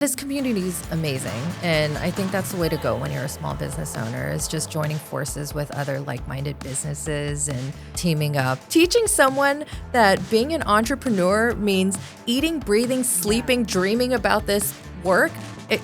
This community is amazing, and I think that's the way to go when you're a small business owner, is just joining forces with other like-minded businesses and teaming up. Teaching someone that being an entrepreneur means eating, breathing, sleeping, dreaming about this work.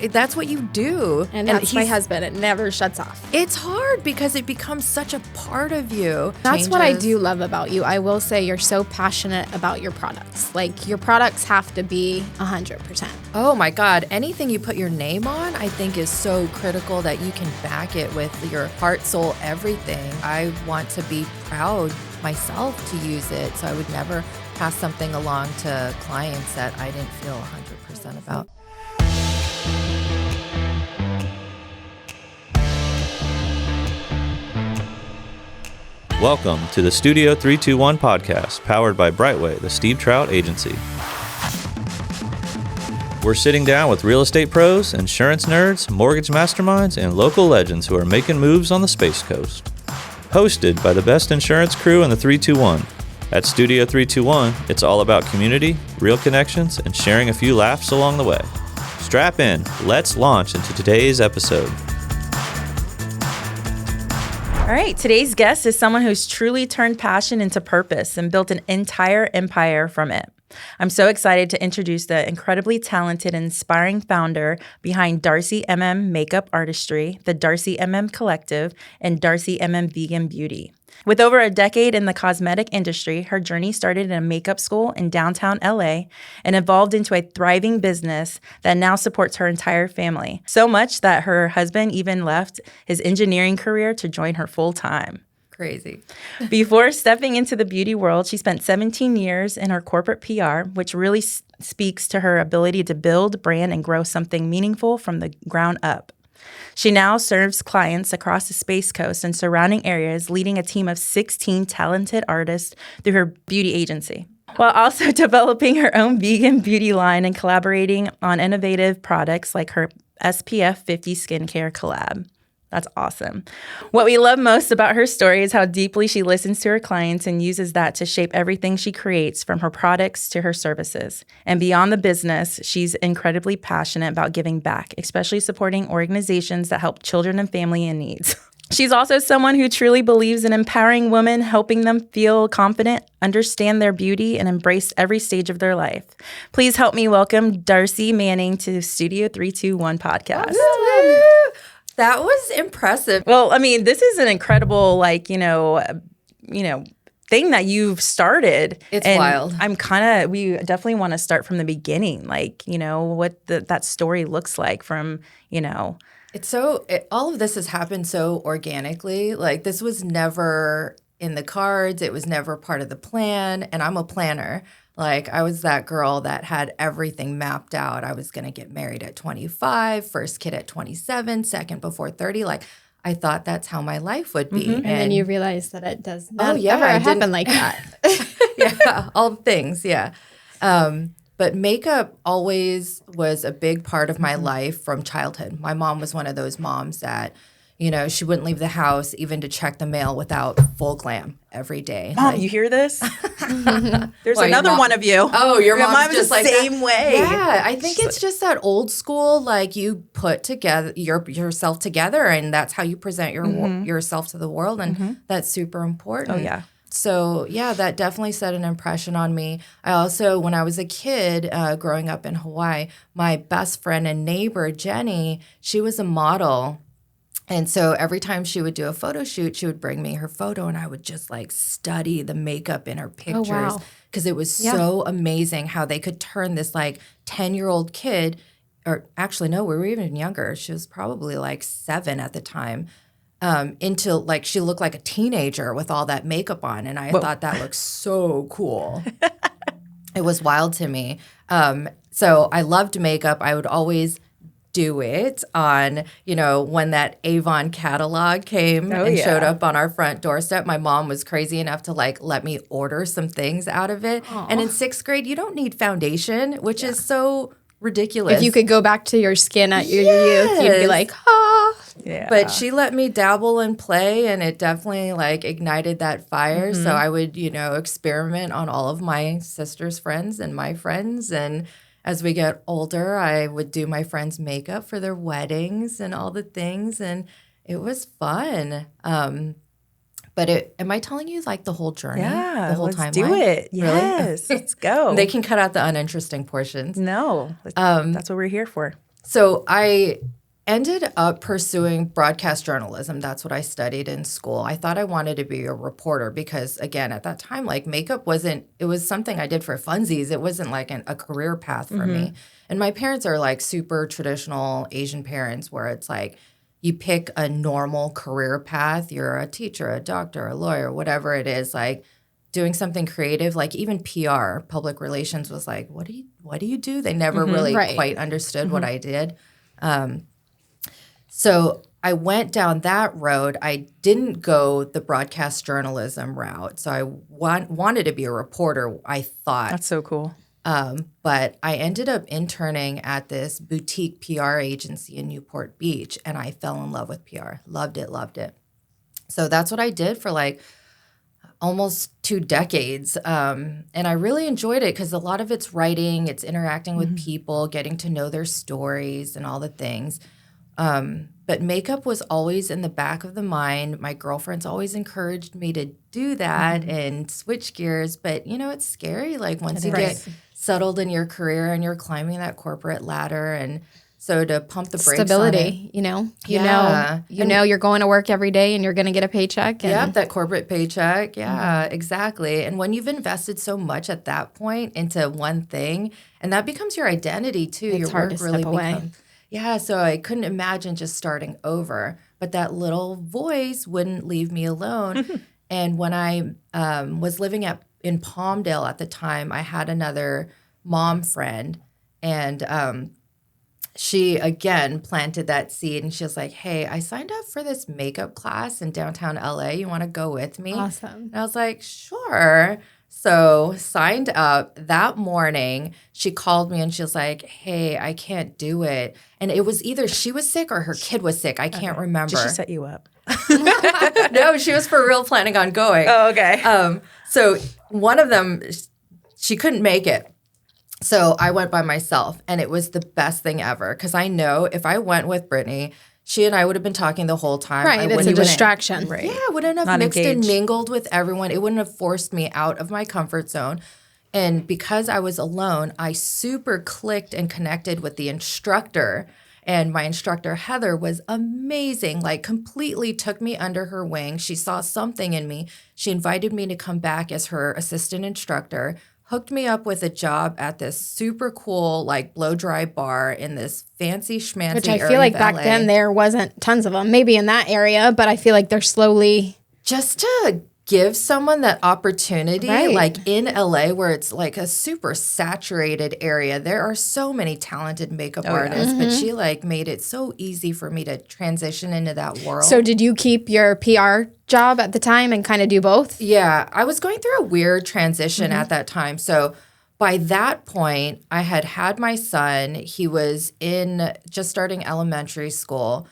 That's what you do. And that's my husband. It never shuts off. It's hard because it becomes such a part of you. That's what I do love about you. I will say you're so passionate about your products. Like, your products have to be 100%. Oh my God. Anything you put your name on, I think is so critical that you can back it with your heart, soul, everything. I want to be proud myself to use it. So I would never pass something along to clients that I didn't feel 100% about. Welcome to the Studio 321 podcast, powered by Brightway, the Steve Trout Agency. We're sitting down with real estate pros, insurance nerds, mortgage masterminds, and local legends who are making moves on the Space Coast. Hosted by the best insurance crew in the 321. At Studio 321, it's all about community, real connections, and sharing a few laughs along the way. Strap in, let's launch into today's episode. All right, today's guest is someone who's truly turned passion into purpose and built an entire empire from it. I'm so excited to introduce the incredibly talented and inspiring founder behind DarcyMM Makeup Artistry, the DarcyMM Collective, and DarcyMM Vegan Beauty. With over a decade in the cosmetic industry, her journey started in a makeup school in downtown LA and evolved into a thriving business that now supports her entire family. So much that her husband even left his engineering career to join her full time. Crazy. Before stepping into the beauty world, she spent 17 years in her corporate PR, which really speaks to her ability to build, brand, and grow something meaningful from the ground up. She now serves clients across the Space Coast and surrounding areas, leading a team of 16 talented artists through her beauty agency, while also developing her own vegan beauty line and collaborating on innovative products like her SPF 50 skincare collab. That's awesome. What we love most about her story is how deeply she listens to her clients and uses that to shape everything she creates, from her products to her services. And beyond the business, she's incredibly passionate about giving back, especially supporting organizations that help children and family in need. She's also someone who truly believes in empowering women, helping them feel confident, understand their beauty, and embrace every stage of their life. Please help me welcome Darcy Manning to Studio 321 podcast. That was impressive. Well, I mean, this is an incredible, thing that you've started. It's wild. We definitely want to start from the beginning, what that story looks like from. All of this has happened so organically. Like, this was never in the cards. It was never part of the plan. And I'm a planner. Like, I was that girl that had everything mapped out. I was going to get married at 25, first kid at 27, second before 30. Like, I thought that's how my life would be. Mm-hmm. And then you realize that it does not ever I happen like that. Yeah, all things, yeah. But makeup always was a big part of my life from childhood. My mom was one of those moms that, she wouldn't leave the house even to check the mail without full glam every day. Mom, you hear this? There's another one of you. Oh, your mom's just the like same way. Yeah, I think it's just that old school, like, you put together yourself together, and that's how you present yourself to the world, and that's super important. Oh, yeah. So, yeah, that definitely set an impression on me. I also, when I was a kid growing up in Hawaii, my best friend and neighbor, Jenny, she was a model. And so every time she would do a photo shoot, she would bring me her photo, and I would just study the makeup in her pictures, because it was so amazing how they could turn this 10-year-old kid, or actually, no, we were even younger. She was probably 7 at the time, into she looked like a teenager with all that makeup on. And I thought that looked so cool. It was wild to me. So I loved makeup. I would always do it on, when that Avon catalog came showed up on our front doorstep. My mom was crazy enough to let me order some things out of it. Aww. And in 6th grade, you don't need foundation, which is so ridiculous. If you could go back to your skin at your youth, you'd be like, Yeah. But she let me dabble and play, and it definitely ignited that fire. So I would, experiment on all of my sister's friends and my friends, and as we get older, I would do my friends' makeup for their weddings and all the things, and it was fun. But am I telling you like the whole journey? Yeah, the whole let's timeline? do it. Really? Yes, let's go. They can cut out the uninteresting portions. No, that's what we're here for. So I ended up pursuing broadcast journalism. That's what I studied in school. I thought I wanted to be a reporter because, again, at that time, like makeup it was something I did for funsies. It wasn't like a career path for me. And my parents are like super traditional Asian parents where it's like you pick a normal career path. You're a teacher, a doctor, a lawyer, whatever it is, like doing something creative, like even PR, public relations was like, what do you do? They never really quite understood what I did. So I went down that road. I didn't go the broadcast journalism route. So I wanted to be a reporter, I thought. That's so cool. But I ended up interning at this boutique PR agency in Newport Beach, and I fell in love with PR. Loved it. So that's what I did for like almost 2 decades. And I really enjoyed it because a lot of it's writing, it's interacting with people, getting to know their stories and all the things. But makeup was always in the back of the mind. My girlfriends always encouraged me to do that and switch gears. But, it's scary. Like once you get settled in your career and you're climbing that corporate ladder. And so to pump the brakes stability, on it. you know you're going to work every day and you're going to get a paycheck. And that corporate paycheck. Yeah, exactly. And when you've invested so much at that point into one thing, and that becomes your identity too. It's your hard work to really step away. becomes. Yeah, so I couldn't imagine just starting over. But that little voice wouldn't leave me alone. And when I was living in Palmdale at the time, I had another mom friend. And she, again, planted that seed. And she was like, hey, I signed up for this makeup class in downtown LA. You want to go with me? Awesome. And I was like, sure. So signed up that morning. She called me and she was like, hey, I can't do it. And it was either she was sick or her kid was sick. I can't remember. Did she set you up? No, she was for real planning on going. Oh, okay. So one of them, she couldn't make it. So I went by myself, and it was the best thing ever because I know if I went with Brittany, she and I would have been talking the whole time. Right, it's a distraction. Right. Yeah, I wouldn't have Not mixed engaged. and mingled with everyone. It wouldn't have forced me out of my comfort zone. And because I was alone, I super clicked and connected with the instructor. And my instructor, Heather, was amazing, like completely took me under her wing. She saw something in me. She invited me to come back as her assistant instructor, hooked me up with a job at this super cool, like blow-dry bar in this fancy schmancy Which I area feel like of back LA. then there wasn't tons of them. Maybe in that area, but I feel like they're slowly. Just to give someone that opportunity, Right. like in LA where it's like a super saturated area, there are so many talented makeup artists, but she like made it so easy for me to transition into that world. So did you keep your PR job at the time and kind of do both? Yeah, I was going through a weird transition at that time. So by that point, I had my son. He was just starting elementary school.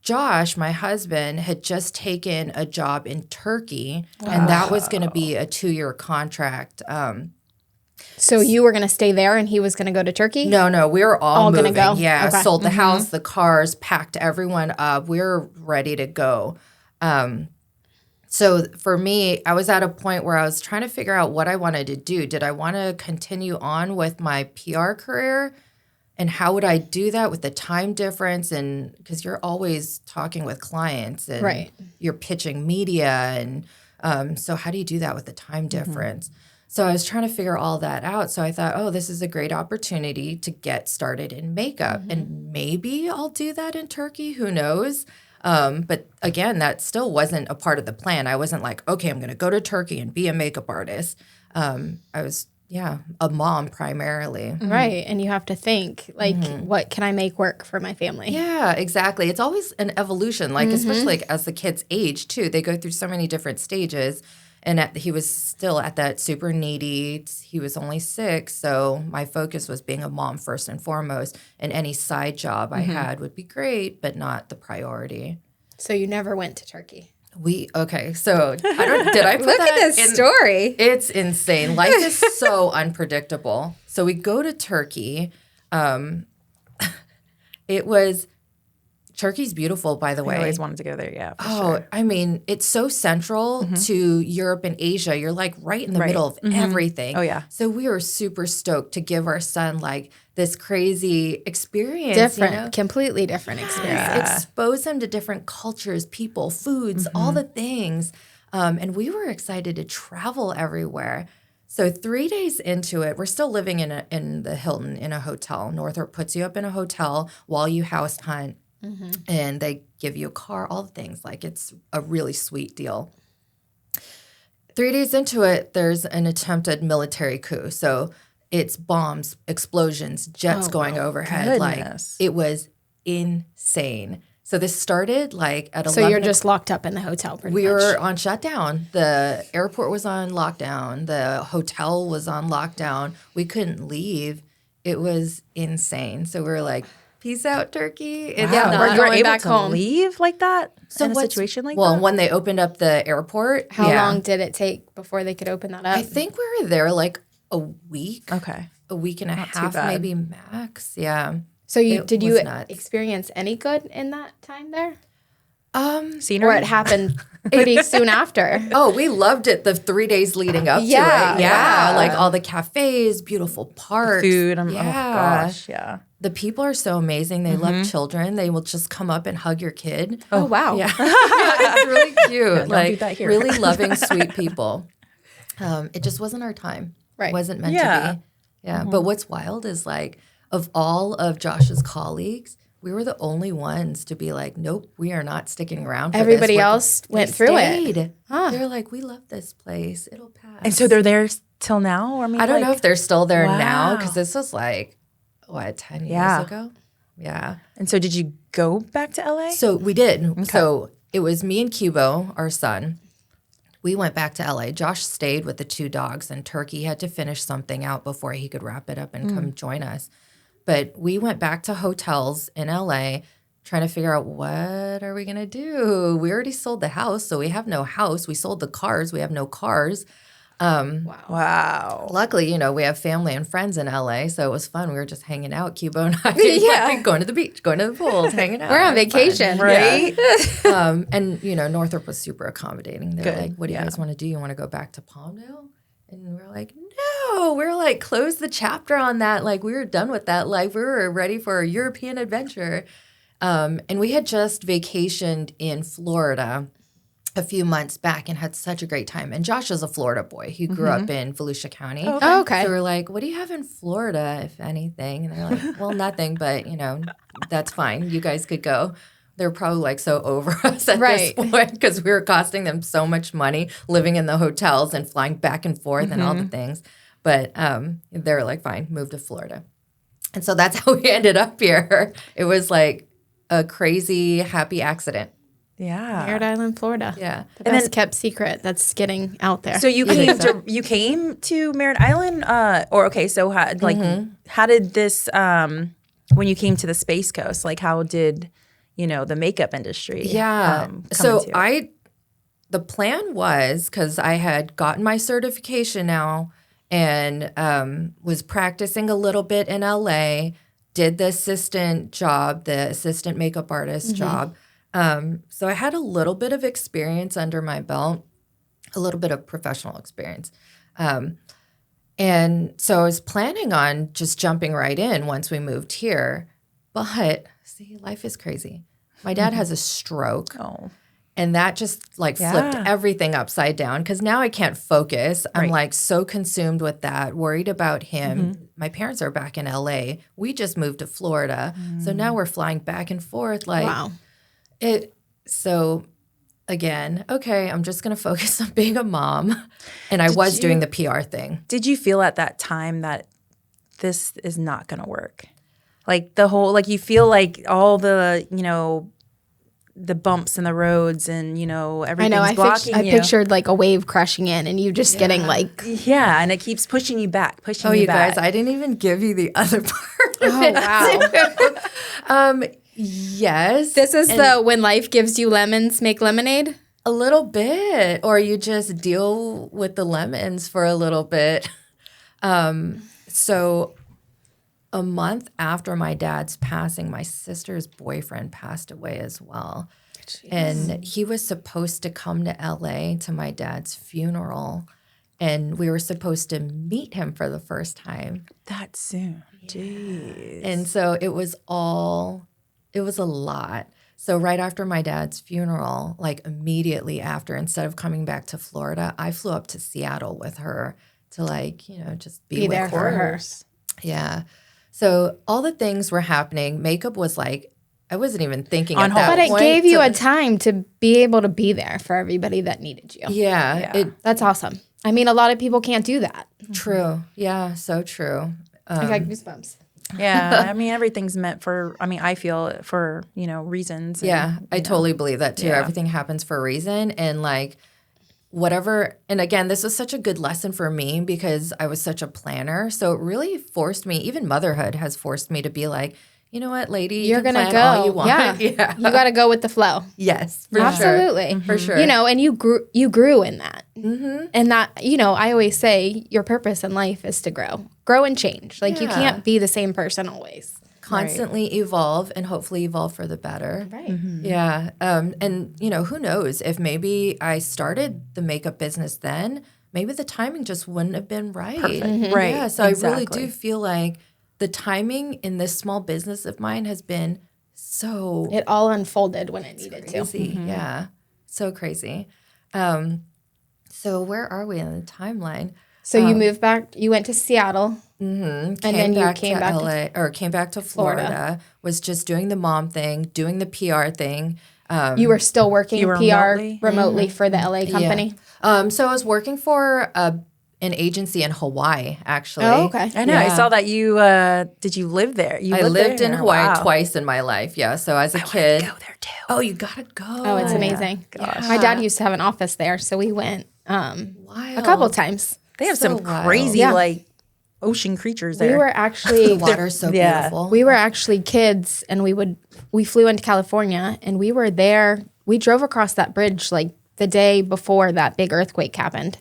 Josh, my husband, had just taken a job in Turkey, and that was going to be a 2-year contract. So you were going to stay there and he was going to go to Turkey? No, we were all gonna moving. go? Yeah, Okay. sold the house, the cars, packed everyone up. We were ready to go. So for me, I was at a point where I was trying to figure out what I wanted to do. Did I want to continue on with my PR career? And how would I do that with the time difference? And because you're always talking with clients and Right. you're pitching media. And so how do you do that with the time difference? So I was trying to figure all that out. So I thought, oh, this is a great opportunity to get started in makeup. And maybe I'll do that in Turkey. Who knows? But again, that still wasn't a part of the plan. I wasn't like, okay, I'm going to go to Turkey and be a makeup artist. I was a mom primarily. Right. And you have to think, like, what can I make work for my family? Yeah, exactly. It's always an evolution, like especially like as the kids age too. They go through so many different stages. And he was still at that super needy. He was only 6, so my focus was being a mom first and foremost. And any side job I had would be great, but not the priority. So you never went to Turkey? So did I put Look that at this in? story. It's insane. Life is so unpredictable. So we go to Turkey. Turkey's beautiful, by the I way. always wanted to go there. Yeah. For sure. I mean, it's so central to Europe and Asia. You're like right in the middle of everything. Oh, yeah. So we were super stoked to give our son like this crazy experience. Different, completely different experience. Expose him to different cultures, people, foods, all the things. And we were excited to travel everywhere. So 3 days into it, we're still living in the Hilton in a hotel. Northrop puts you up in a hotel while you house hunt. And they give you a car, all the things. Like, it's a really sweet deal. 3 days into it, there's an attempted military coup. So it's bombs, explosions, jets going overhead. Goodness. Like, it was insane. So this started like at 11. So you're just locked up in the hotel pretty much. We were on shutdown. The airport was on lockdown. The hotel was on lockdown. We couldn't leave. It was insane. So we were like, peace out, Turkey. It's Yeah, not- we're You were going able back to home. leave like that in a what's- situation like well, that? when they opened up the airport. How long did it take before they could open that up? I think we were there like a week. Okay. A week and a too half, bad. maybe max. Yeah. So did you was nuts. experience any good in that time there? Scenery? Or it happened pretty soon after? Oh, we loved it the 3 days leading up Yeah, to it. Yeah. wow. Like all the cafes, beautiful parks. Food. Oh, Yeah. gosh. Yeah. The people are so amazing. They love children. They will just come up and hug your kid. Oh, wow. Yeah. It's really cute. do Like, that here. really loving, sweet people. It just wasn't our time. Right. It wasn't meant Yeah. to be. Yeah. But what's wild is like, of all of Josh's colleagues, we were the only ones to be like, nope, we are not sticking around for Everybody this. else went They through stayed. it. Huh. They're like, we love this place. It'll pass. And so they're there till now? Or I mean, I don't know if they're still there now Wow. because this was like, 10 Yeah. years ago? Yeah. And so did you go back to LA? So we did. So it was me and Cubo, our son. We went back to LA. Josh stayed with the 2 dogs, and Turkey had to finish something out before he could wrap it up and come join us. But we went back to hotels in LA trying to figure out what are we going to do. We already sold the house, so we have no house. We sold the cars. We have no cars. Wow. Luckily, we have family and friends in LA, so it was fun. We were just hanging out, Cubo and I, Yeah. like, going to the beach, going to the pools, hanging out. We're on having fun. vacation. Right? And Northrop was super accommodating. They're Good. like, "What do you Yeah. guys want to do? You want to go back to Palmdale?" And we're like, "No." We're like, close the chapter on that. Like, we were done with that life. We were ready for a European adventure. And we had just vacationed in Florida a few months back and had such a great time. And Josh is a Florida boy. He grew up in Volusia County. Oh, okay. So we're like, what do you have in Florida, if anything? And they're like, well, nothing, but, that's fine. You guys could go. They're probably like so over us at Right. this point because we were costing them so much money living in the hotels and flying back and forth and all the things. But they're like, fine, move to Florida. And so that's how we ended up here. It was like a crazy, happy accident. Yeah. Merritt Island, Florida. Yeah. The best kept secret that's getting out there. So you came to Merritt Island, so how did this when you came to the Space Coast, like how did the makeup industry? Yeah. come So into it? the plan was, because I had gotten my certification now and was practicing a little bit in LA, did the assistant job, the assistant makeup artist job. So I had a little bit of experience under my belt, a little bit of professional experience. And so I was planning on just jumping right in once we moved here. But see, life is crazy. My dad has a stroke. Oh. And that just flipped everything upside down because now I can't focus. I'm like so consumed with that, worried about him. My parents are back in LA. We just moved to Florida. So now we're flying back and forth. Like, wow. So again, okay, I'm just going to focus on being a mom. And I was doing the PR thing. Did you feel at that time that this is not going to work? Like the whole, like you feel like all the, the bumps in the roads and, everything's blocking I you. pictured like a wave crashing in and you just getting like, Yeah, and it keeps pushing you back, Oh, you back. guys, I didn't even give you the other part. oh, wow. Yes. This is the when life gives you lemons, make lemonade. A little bit, or you just deal with the lemons for a little bit. So a month after my dad's passing, my sister's boyfriend passed away as well. Jeez. And he was supposed to come to LA to my dad's funeral, and we were supposed to meet him for the first time. That soon. Jeez. And so it was a lot. So right after my dad's funeral, like immediately after, instead of coming back to Florida, I flew up to Seattle with her to like, just be with there for her. Yeah. So all the things were happening. Makeup was like, I wasn't even thinking on at that point. But point. it gave you a time to be able to be there for everybody that needed you. Yeah. That's awesome. I mean, a lot of people can't do that. True. Yeah, so true. I got goosebumps. Yeah, I mean, everything's meant for, I feel for, reasons. And, I totally believe that too. Yeah. Everything happens for a reason. And like whatever, and again, this was such a good lesson for me because I was such a planner. So it really forced me, even motherhood has forced me to be like, you know what, lady, You're going gonna to go. all you want. Yeah. You got to go with the flow. Yes, for Absolutely. sure. For sure. And you grew in that. Mm-hmm. And that, I always say your purpose in life is to grow and change. Like you can't be the same person always. Constantly evolve and hopefully evolve for the better. Right. Mm-hmm. Yeah. And, who knows if maybe I started the makeup business then, maybe the timing just wouldn't have been right. Perfect. Mm-hmm. Right. Yeah. So Exactly. I really do feel like the timing in this small business of mine has been so It all unfolded when it needed crazy. to. Mm-hmm. Yeah. So crazy. So where are we in the timeline? So you moved back, you went to Seattle. And then you back came to back to LA, or came back to Florida, was just doing the mom thing, doing the PR thing. You were still working You were PR remotely? remotely for the LA company? Yeah. So I was working for an agency in Hawaii, actually. Oh, okay. I know. Yeah. I saw that you, did you live there? I lived in Hawaii Wow. twice in my life. Yeah. So as a kid. Go there too. Oh, you got to go. Oh, it's amazing. My dad used to have an office there, so we went a couple times. They have So some wild. crazy, Yeah. ocean creatures there. We were actually The water's so beautiful. we were actually kids, and we flew into California, and we were there. We drove across that bridge like the day before that big earthquake happened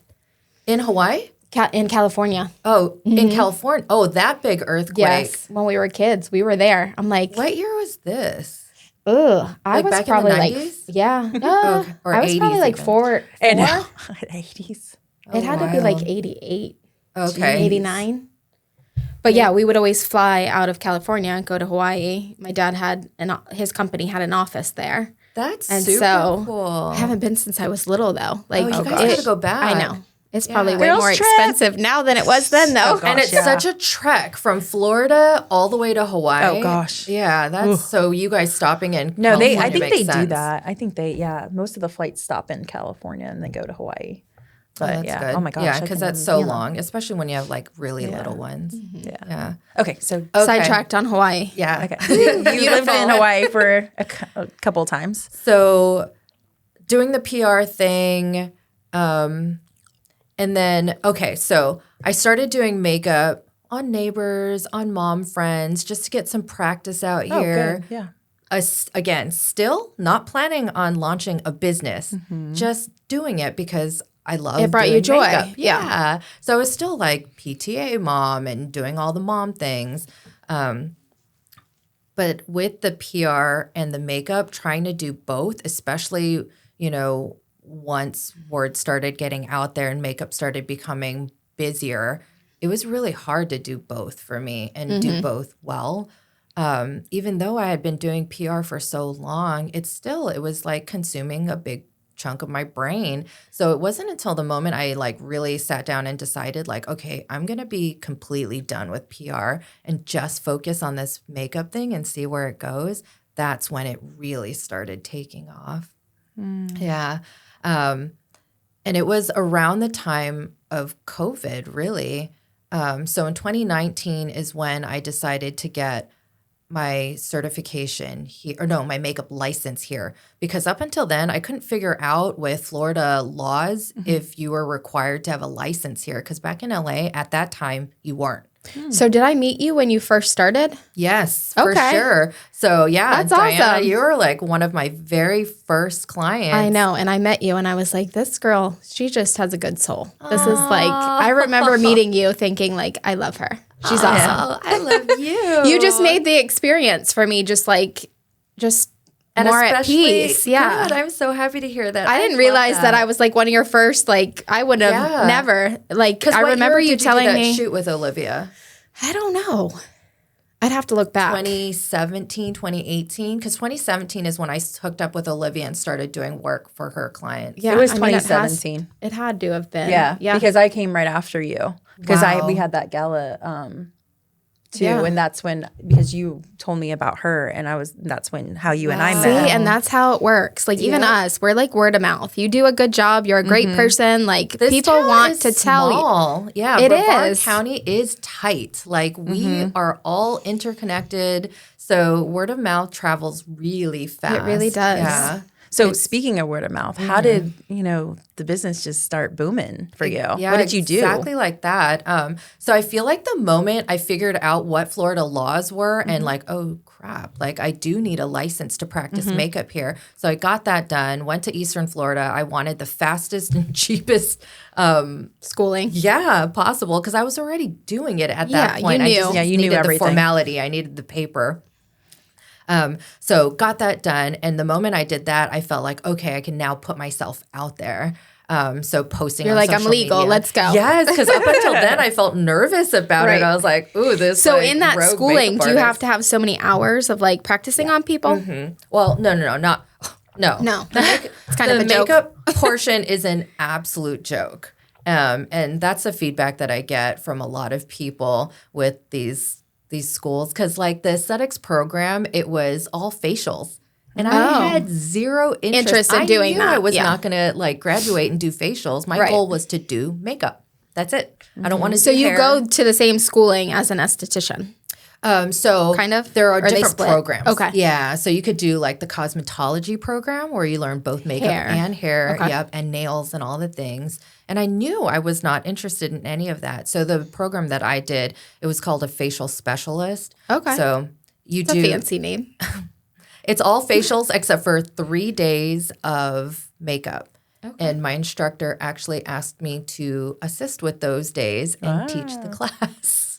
In Hawaii? in California. Oh, in California. Oh, that big earthquake. Yes, when we were kids, we were there. I'm like, What year was this? ugh. I Like was back in the probably like, 90s? yeah, Okay. Or I was probably 80s like even. four. And 80s. It had to be like wild. 88, Okay. 89. But yeah, we would always fly out of California and go to Hawaii. My dad had his company had an office there. That's And super so cool. I haven't been since I was little though. Like you guys gotta go back. I know. It's probably way Girls more trip. expensive now than it was then though. And it's such a trek from Florida all the way to Hawaii. Oh, gosh. Yeah, that's so you guys stopping in No, I California think makes they do sense. that. I think most of the flights stop in California and then go to Hawaii. But That's yeah. good. Oh my gosh. Yeah, I because can that's so only- long, especially when you have like really little ones. Yeah. Yeah. Okay. So, Okay. Sidetracked on Hawaii. Yeah. okay. You lived in Hawaii for a couple of times. So doing the PR thing, and then so I started doing makeup on neighbors, on mom friends, just to get some practice out here. Good. Yeah. Again, still not planning on launching a business, just doing it because I love It brought doing you joy. makeup. Yeah. Yeah. So I was still like PTA mom and doing all the mom things. But with the PR and the makeup, trying to do both, especially, once word started getting out there and makeup started becoming busier, it was really hard to do both for me and do both well. Even though I had been doing PR for so long, it was like consuming a big chunk of my brain. So it wasn't until the moment I like really sat down and decided like, okay, I'm going to be completely done with PR and just focus on this makeup thing and see where it goes. That's when it really started taking off. Yeah. And it was around the time of COVID, really. So in 2019 is when I decided to get my certification here, my makeup license here, because up until then I couldn't figure out with Florida laws if you were required to have a license here, because back in LA at that time you weren't. So did I meet you when you first started? Yes, for Okay. sure. So yeah, That's Diana, awesome. you were like one of my very first clients. I know. And I met you and I was like, this girl, she just has a good soul. This is like, I remember meeting you thinking like, I love her. She's awesome. Oh, I love you. You just made the experience for me just and more at especially- peace. Yeah. Good, I'm so happy to hear that. I didn't love realize that I was like one of your first, like, I would have Yeah. never, like, 'Cause I what remember year you did do telling that me. shoot with Olivia. I don't know. I'd have to look back. 2017, 2018, because 2017 is when I hooked up with Olivia and started doing work for her clients. Yeah, It was I mean, 2017. It had to have been. Yeah, Yeah. because I came right after you because Wow. we had that gala too, Yeah. and that's when because you told me about her, and that's when how you and I See, met. and that's how it works. Like, even Yeah. us, we're like word of mouth. You do a good job. You're a great person. Like, This people town want is to tell you. small. Yeah, It Brevard is. County is tight. Like we are all interconnected. So word of mouth travels really fast. really does. Yeah. So speaking of word of mouth, how did the business just start booming for you? Yeah, What did you do? Exactly like that. So I feel like the moment I figured out what Florida laws were and like, oh crap, like I do need a license to practice makeup here. So I got that done, went to Eastern Florida. I wanted the fastest and cheapest Schooling. possible because I was already doing it at Yeah, that point. you I knew. just Yeah, you knew needed the everything. formality. I needed the paper. So got that done. And the moment I did that, I felt like, okay, I can now put myself out there. So posting You're on like, I'm social legal. media. Let's go. Yes, because up until then, I felt nervous about Right. it. I was like, ooh, this So like, in that rogue schooling, makeup do you have artist. to have so many hours of like practicing on people? Well, no, not no. No. It's kind of a joke. makeup portion is an absolute joke. And that's the feedback that I get from a lot of people with these schools. Because like the aesthetics program, it was all facials. And I had zero interest in doing knew that, I was yeah. not going to like graduate and do facials. My Right. goal was to do makeup. That's it. I don't want to So do you hair. go to the same schooling as an esthetician. So Kind of? there are Or they different split? programs. Okay. Yeah. So you could do like the cosmetology program where you learn both makeup Hair. and hair. Okay. Yep. And nails and all the things. And I knew I was not interested in any of that. So the program that I did, it was called a facial specialist. Okay. So you It's do a fancy name. it's all facials except for 3 days of makeup. And my instructor actually asked me to assist with those days and teach the class.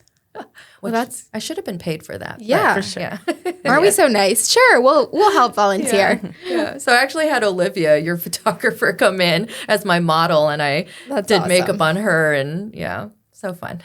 Well, I should have been paid for that. but Yeah. For sure. Yeah. Aren't we so nice? Sure, we'll help volunteer. Yeah. So I actually had Olivia, your photographer, come in as my model, and I That's did awesome. makeup on her, and yeah, so fun.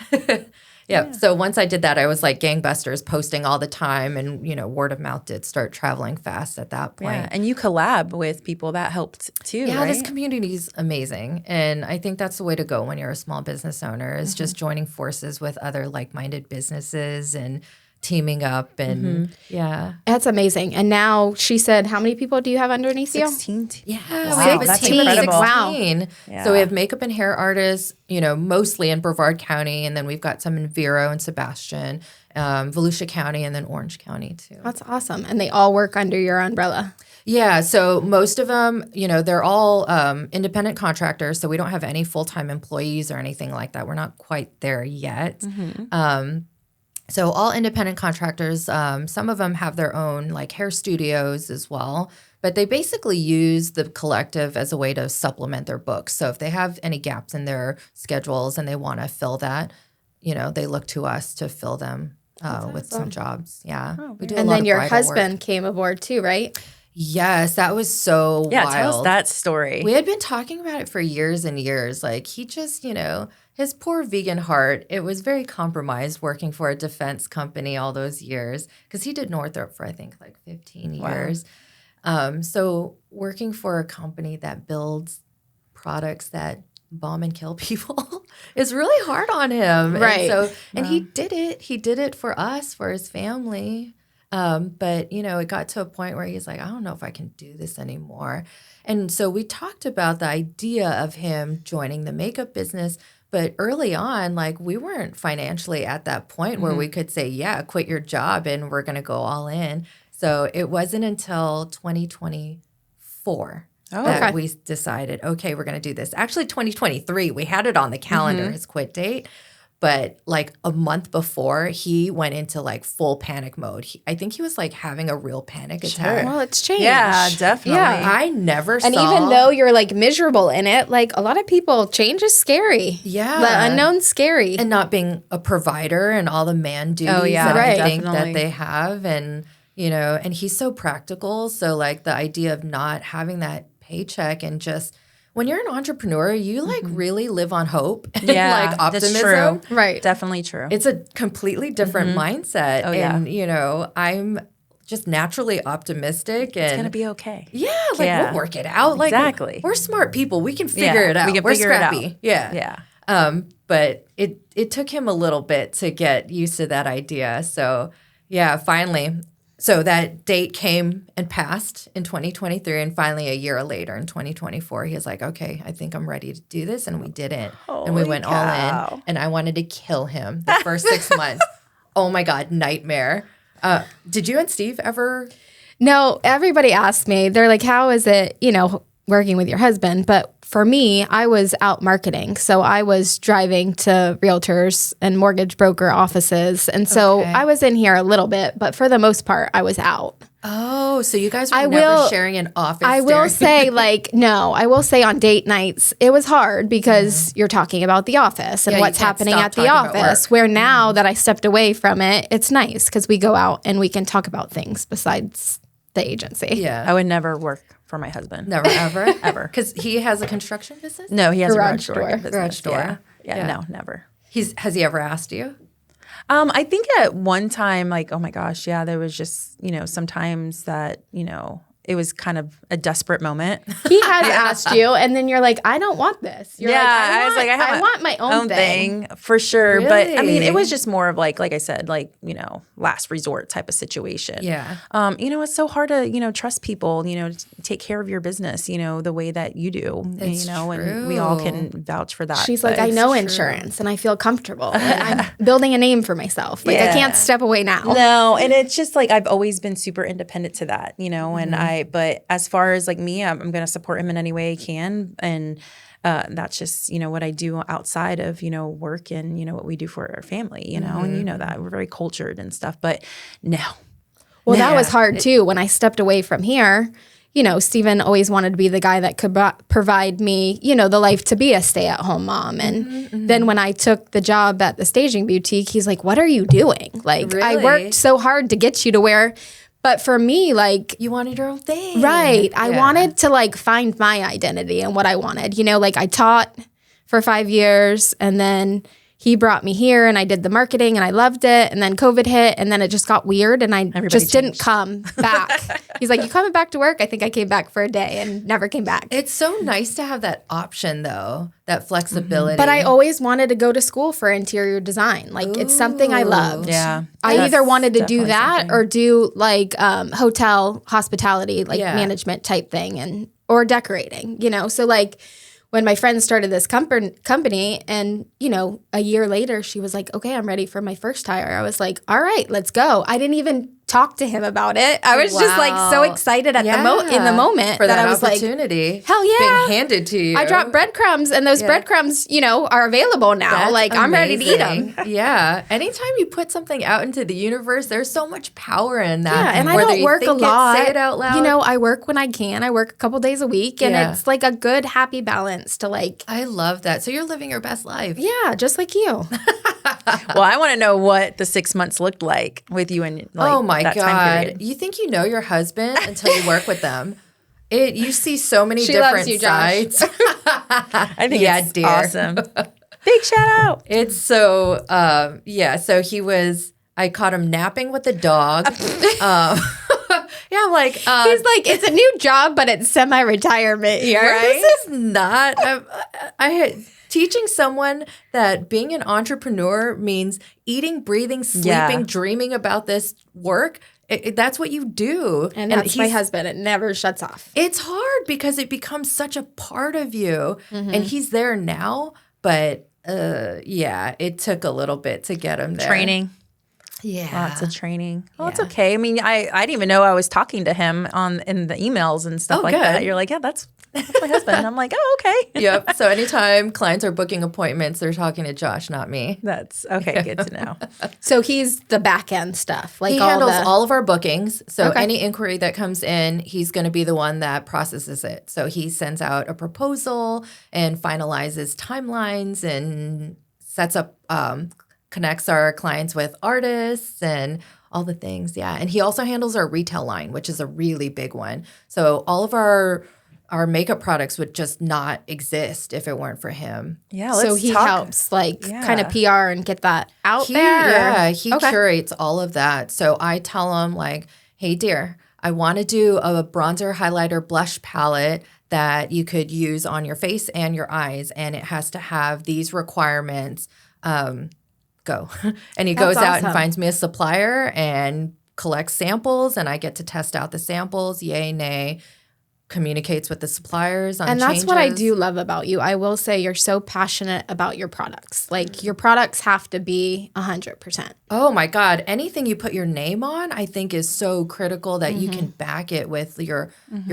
Yeah. So once I did that, I was like gangbusters, posting all the time, and word of mouth did start traveling fast at that point. Yeah, and you collab with people that helped too, Yeah, right? this community is amazing. And I think that's the way to go when you're a small business owner is just joining forces with other like-minded businesses and teaming up. And yeah. That's amazing. And now she said, how many people do you have underneath you? 16. Yeah, Wow, we have a that's team of incredible. 16. Yeah. So we have makeup and hair artists, mostly in Brevard County. And then we've got some in Vero and Sebastian, Volusia County, and then Orange County too. That's awesome. And they all work under your umbrella. Yeah, so most of them, they're all independent contractors, so we don't have any full-time employees or anything like that. We're not quite there yet. So all independent contractors, some of them have their own like hair studios as well, but they basically use the collective as a way to supplement their books. So if they have any gaps in their schedules and they want to fill that, they look to us to fill them with some jobs. Yeah. We do a And lot then of your bridal work. husband came aboard too, right? Yes, that was so Yeah, wild. tell us that story. We had been talking about it for years and years. Like he just, his poor vegan heart, it was very compromised working for a defense company all those years because he did Northrop for I think like 15 years. So working for a company that builds products that bomb and kill people is really hard on him. Right. And he did it. He did it for us, for his family. But, it got to a point where he's like, I don't know if I can do this anymore. And so we talked about the idea of him joining the makeup business. But early on, like we weren't financially at that point where we could say, yeah, quit your job and we're going to go all in. So it wasn't until 2024 that we decided, okay, we're going to do this. Actually, 2023, we had it on the calendar, his quit date. But like a month before, he went into like full panic mode. I think he was like having a real panic attack. Well, it's changed. Yeah, definitely. Yeah. I never And saw. even though you're like miserable in it, like a lot of people, change is scary. Yeah. The unknown's scary. and not being a provider and all the man duties yeah, that I right. think definitely. that they have. And, you know, and he's so practical. So like the idea of not having that paycheck and just when you're an entrepreneur, you like really live on hope and Yeah, like optimism. that's true. Right. Definitely true. It's a completely different mindset. Oh, yeah. And, you know, I'm just naturally optimistic. And It's going to be be yeah, like Yeah. we'll work it out. Like Exactly. we're smart people. We can figure it out. We can We're figure scrappy. it out. Yeah. Yeah. But it took him a little bit to get used to that idea. So yeah, finally. So that date came and passed in 2023, and finally a year later in 2024, he was like, okay, I think I'm ready to do this. And we did it. And we Holy went all cow. in. And I wanted to kill him the first 6 months. Oh my God, nightmare. Did you and Steve ever? No, everybody asks me, they're like, how is it, you know, working with your husband? But for me, I was out marketing. So I was driving to realtors and mortgage broker offices. And so Okay. I was in here a little bit, but for the most part, I was out. Oh, so you guys were I never will- sharing an office. I will during- say, like, no, I will say on date nights, it was hard because you're talking about the office and Yeah, you what's can't happening stop at the talking about office. work. Where now that I stepped away from it, it's nice because we go out and we can talk about things besides the agency. Yeah. I would never work for my husband. Never, ever? Ever. Because he has a construction business? No, he has Garage a garage door. door. business. Garage door. Yeah. Yeah. No, never. Has he ever asked you? I think at one time, like, oh my gosh, yeah, there was just, you know, sometimes that, you know, it was kind of a desperate moment. He has asked you, and then you're like, I don't want this. You're Yeah, like, I was like, I have want my own thing. for sure. But I mean, it Really? was just more of like I said, like, you know, last resort type of situation. Yeah. You know, it's so hard to, you know, trust people, you know, to take care of your business, you know, the way that you do, It's you know, and we all true. can vouch for that. She's like, but- I know true. insurance and I feel comfortable. And I'm building a name for myself. Like, I Yeah. can't step away now. No, and it's just like I've always been super independent to that, you know, Mm-hmm. but as far as like me, I'm going to support him in any way I can. And that's just, you know, what I do outside of, you know, work and, you know, what we do for our family, you know, and you know that we're very cultured and stuff. But no. Well, that Yeah. was hard too. When I stepped away from here, you know, Steven always wanted to be the guy that could provide me, you know, the life to be a stay-at-home mom. And then when I took the job at the staging boutique, he's like, what are you doing? Like, I Really? worked so hard to get you to where, but for me, like, You wanted your own thing. right. I Yeah. wanted to like find my identity and what I wanted. You know, like I taught for 5 years and then he brought me here and I did the marketing and I loved it. And then COVID hit and then it just got weird and I just didn't changed. come back. He's like, you coming back to work? I think I came back for a day and never came back. It's so nice to have that option, though, that flexibility. But I always wanted to go to school for interior design. Like it's something I loved. Yeah. I That's either wanted to do definitely that something. or do like hotel hospitality, like Yeah. management type thing, and or decorating. You know, so like when my friend started this company, and you know, a year later, she was like, "Okay, I'm ready for my first hire." I was like, "All right, let's go." I didn't even talk to him about it. I was just like so Wow. excited at in the Yeah. moment for that I was like, opportunity. "Hell yeah!" Being handed to you. I dropped breadcrumbs, and those breadcrumbs, you know, are available now. That's like I'm ready to eat them. amazing. Yeah. Anytime you put something out into the universe, there's so much power in that. Yeah, and I Whether don't you work a think it, lot. Say it out loud. You know, I work when I can. I work a couple days a week, and Yeah. it's like a good, happy balance to like, I love that. So you're living your best life. yeah, just like you. Well, I want to know what the 6 months looked like with you and like Oh my that time God. period. You think you know your husband until you work with them. You see so many She different loves you, Josh. sides. I think Yeah, it's dear. awesome. Big shout out. It's so, so I caught him napping with the dog. Yeah, I'm like, He's like, it's a new job, but it's semi-retirement here. this is not, I had teaching someone that being an entrepreneur means eating, breathing, sleeping, Yeah. dreaming about this work. That's what you do. And that's my he's- husband. It never shuts off. It's hard because it becomes such a part of you, Mm-hmm. and he's there now. But it took a little bit to get him there. Training. Yeah, Lots of training. Well, it's Yeah. okay. I mean, I didn't even know I was talking to him in the emails and stuff Oh, like good. that. You're like, yeah, that's That's my husband. And I'm like, oh, okay. Yep. So anytime clients are booking appointments, they're talking to Josh, not me. That's okay. Good to know. So he's the back end stuff. Like He all handles the, all of our bookings. So Okay. any inquiry that comes in, he's going to be the one that processes it. So he sends out a proposal and finalizes timelines and sets up, connects our clients with artists and all the things. Yeah. And he also handles our retail line, which is a really big one. So all of our makeup products would just not exist if it weren't for him. Yeah. so Let's he talk. helps like Yeah. kind of PR and get that out there. Yeah, he Okay. curates all of that. So I tell him like, hey, dear, I want to do a bronzer, highlighter, blush palette that you could use on your face and your eyes. And it has to have these requirements. Go. And he goes That's out and awesome. finds me a supplier and collects samples. And I get to test out the samples, yay, nay. Communicates with the suppliers on And that's what I changes. do love about you. I will say you're so passionate about your products. Like your products have to be 100%. Oh my God. Anything you put your name on, I think is so critical that you can back it with your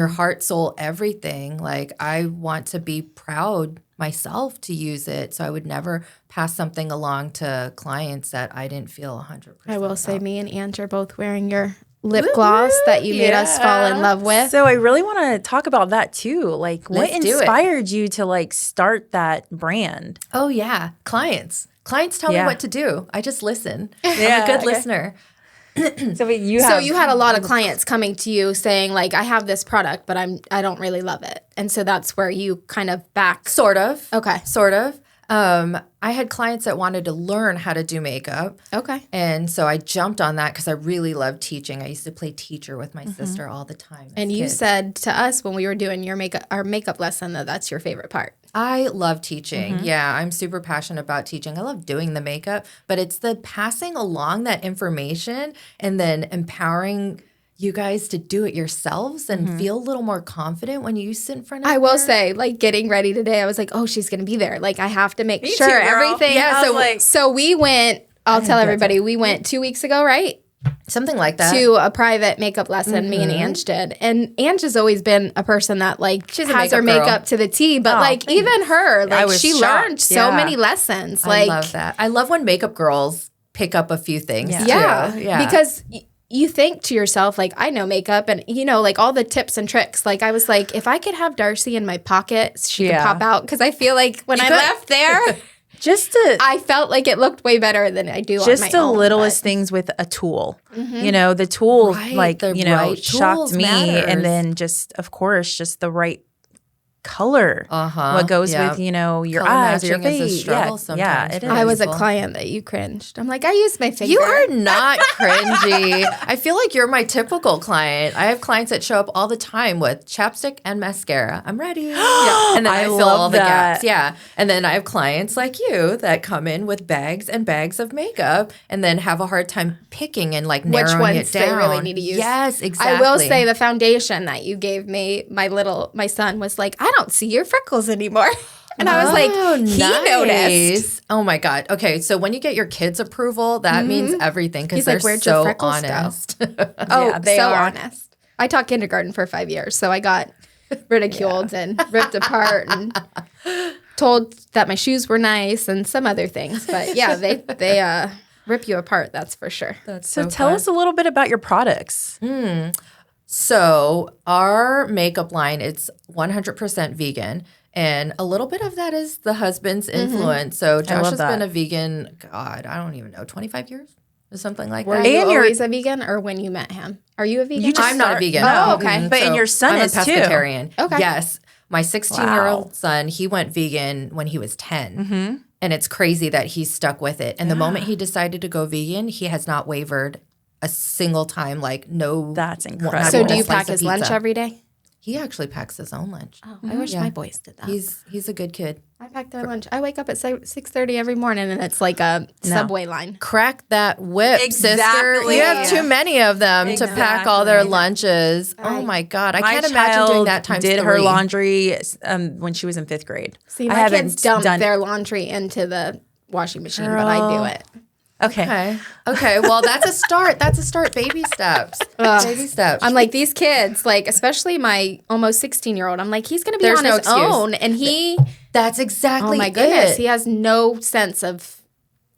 heart, soul, everything. Like I want to be proud myself to use it. So I would never pass something along to clients that I didn't feel 100%. I will say me and Ange are both wearing your lip gloss that you made us fall in love with. So I really want to talk about that too. Like, what Let's do it. inspired you to like start that brand? Oh yeah. Clients tell me Yeah. what to do. I just listen. I'm Yeah, a good okay. listener. So you So have you had a lot of clients coming to you saying like, I have this product, but I don't really love it. And so that's where you kind of back. Sort of. Okay. Sort of. I had clients that wanted to learn how to do makeup. Okay. And so I jumped on that because I really loved teaching. I used to play teacher with my sister all the time. And as you kids. said to us when we were doing our makeup lesson that that's your favorite part. I love teaching. Yeah, I'm super passionate about teaching. I love doing the makeup, but it's the passing along that information and then empowering you guys to do it yourselves and feel a little more confident when you sit in front of I will mirror. say, like getting ready today, I was like, oh, she's going to be there. Like I have to make sure too, girl. everything. Yeah, I was so like- So we went, I'll tell everybody, we went 2 weeks ago, right? Something like that. To a private makeup lesson me and Ange did. And Ange has always been a person that like She's a has her makeup girl. makeup to the T, but Oh, like thanks. even her, I like was she shocked. learned so Yeah. many lessons. I Like love that. I love when makeup girls pick up a few things too. yeah, because you think to yourself, like, I know makeup and, you know, like all the tips and tricks. Like, I was like, if I could have Darcy in my pocket, she could Yeah. pop out. Because I feel like when I could. left there, just to I felt like it looked way better than I do just on my the own, littlest things with a tool. You know, the tool Right, like, the you know, right shocked tools me. matters. And then just, of course, just the right color. What goes with, you know, your Color eyes, your matching is a face. struggle Yeah, sometimes it for is. I was a people. client that you cringed. I'm like, I used my finger. You are not cringy. I feel like you're my typical client. I have clients that show up all the time with chapstick and mascara. I'm ready. Yeah. And then I I fill love all the that. gaps. Yeah. And then I have clients like you that come in with bags and bags of makeup and then have a hard time picking and like Which narrowing ones it they down. really need to use. Yes, exactly. I will say the foundation that you gave me, my son was like, I don't see your freckles anymore. And I was like, he noticed. Oh my God. Okay. So when you get your kids' approval, that means everything because He's they're like, "Where'd your so freckles go?" honest. Oh, Yeah, they so are. honest. I taught kindergarten for 5 years, so I got ridiculed and ripped apart and told that my shoes were nice and some other things. But yeah, they rip you apart, that's for sure. That's So tell us a little bit about your products. So our makeup line, it's 100% vegan. And a little bit of that is the husband's influence. So Josh love has that. been a vegan, God, I don't even know, 25 years or something like Were that. you And you're- always a vegan or when you met him? Are you a vegan? You just I'm not a start- vegan. Oh, okay. Mhm. But and your son I'm is a too. pescatarian. Okay. Yes. My 16-year-old Wow. son, he went vegan when he was 10. And it's crazy that he's stuck with it. And the moment he decided to go vegan, he has not wavered a single time. Like, no. That's not incredible. So even do a you slice pack of his lunch pizza. every day? He actually packs his own lunch. Oh, I wish my boys did that. He's a good kid. I pack their lunch. I wake up at 6:30 every morning, and it's like a subway line. Crack that whip, sister. Exactly. You have too many of them to pack all their Exactly. lunches. Oh my God. I My can't imagine doing child that times did 3. her laundry when she was in 5th grade. See, I my haven't kids dump done their laundry into the washing machine, but I do it. Okay. Okay. Well, that's a start. That's a start. Baby steps. Baby steps. I'm like, these kids, like, especially my almost 16-year-old, I'm like, he's going to be There's on no his excuse. own. And he, That's exactly oh my goodness, it. he has no sense of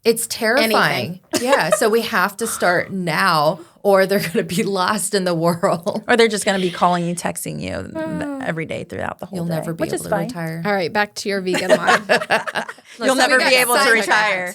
It's terrifying. Yeah. So we have to start now, or they're going to be lost in the world. Or they're just going to be calling you, texting you every day throughout the whole You'll day. never be which able is to fine. retire. All right, back to your vegan line. You'll never be able to retire.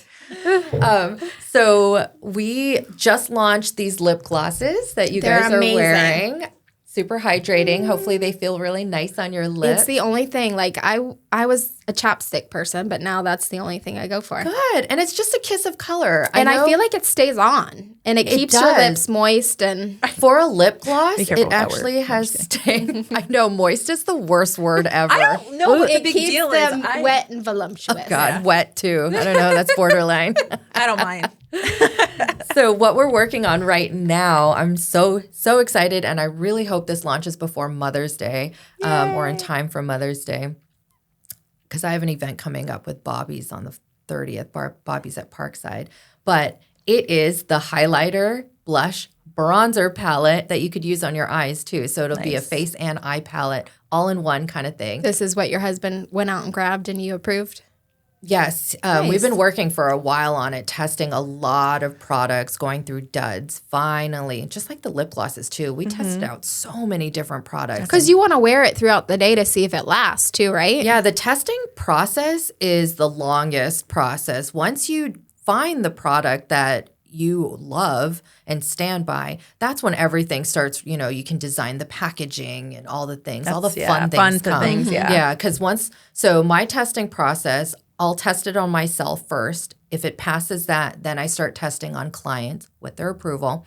So we just launched these lip glosses that you They're guys are amazing. wearing. Super hydrating. Hopefully they feel really nice on your lips. It's the only thing. Like, I was a chapstick person, but now that's the only thing I go for. Good. And it's just a kiss of color. And I know feel like it stays on, and it keeps your does. lips moist. And for a lip gloss, Be careful it with that actually has stayed. I know, moist is the worst word ever. I don't know what the it big keeps deal them is. wet and voluptuous. God, wet too. I don't know. That's borderline. I don't mind. So what we're working on right now, I'm so excited, and I really hope this launches before Mother's Day, or in time for Mother's Day, because I have an event coming up with Bobby's on the 30th, Bobby's at Parkside. But it is the highlighter, blush, bronzer palette that you could use on your eyes too. So it'll be a face and eye palette all in one kind of thing. This is what your husband went out and grabbed, and you approved? Yes. We've been working for a while on it, testing a lot of products, going through duds. Finally, just like the lip glosses too. We tested out so many different products. Because you want to wear it throughout the day to see if it lasts too, right? Yeah, the testing process is the longest process. Once you find the product that you love and stand by, that's when everything starts, you can design the packaging and all the things, all the fun things come. Yeah, because so my testing process, I'll test it on myself first. If it passes that, then I start testing on clients with their approval.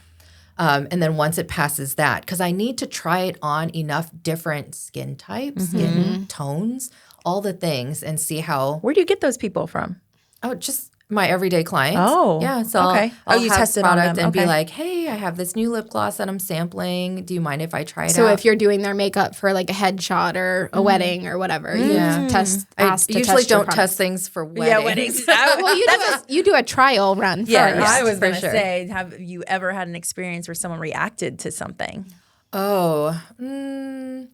And then once it passes that, because I need to try it on enough different skin types, skin tones, all the things, and see how. Where do you get those people from? Oh, just my everyday clients. Oh, yeah. So okay. I'll You have tested on product them. and be Okay. like, hey, I have this new lip gloss that I'm sampling. Do you mind if I try it out? So if you're doing their makeup for like a headshot or a wedding or whatever, you test. I ask to usually test your don't product. test things for weddings. Yeah, weddings. Well, you do a trial run first. Yeah, I was for going to sure. say, have you ever had an experience where someone reacted to something Oh.